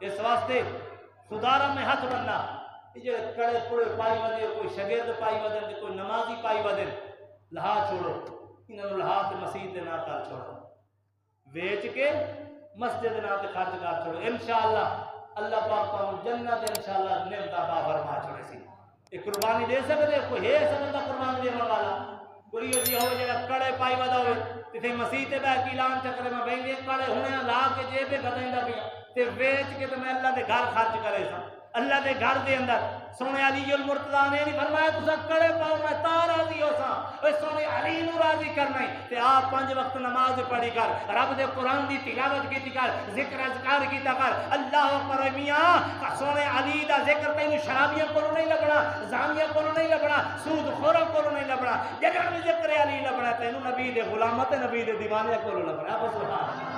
اس واسطے خدارہ میں ہاتھ بننا یہ کڑے پڑے پائی ودے کوئی شگرد پائی ودن کوئی نمازی پائی ودن لہا چھوڑو انہوں لہا تے مسجد دے نا کر چھوڑو ویچ کے مسجد نا تے خرچ کر چھوڑو انشاءاللہ اللہ پاک کو جنت انشاءاللہ نعمت عطا فرما چھوڑے سی ایک قربانی دے سکتے کوئی ہے سمجھتا قربانی دے والا کوئی یہ ہو جگہ کڑے پائی ودا ہوئے تے مسجد تے بیٹھ کے اعلان چکرے میں بہن یہ کڑے ہونے لا کے جیب پہ گدائیں پیا تے ویچ کے تے میں اللہ دے گھر خرچ کرے سا اللہ دے گھر دے اندر سونے علی المرتضیٰ نے نہیں فرمایا تسا کڑے پاؤ میں تا راضی ہو سا اے سونے علی نو راضی کرنا ہے تے آپ 5 وقت نماز پڑھی کر رب دے قرآن دی تلاوت کیتی کر ذکر اذکار کیتا کر اللہ اکبر میاں سونے علی دا ذکر تینوں شرابیاں کولوں نہیں لبنا زانیاں کولوں نہیں لبنا سود خوراں کولوں نہیں لبنا جڑا بھی ذکر علی لبنا تینوں نبی دے غلامت نبی دے دیوانے کولوں لبنا سبحان اللہ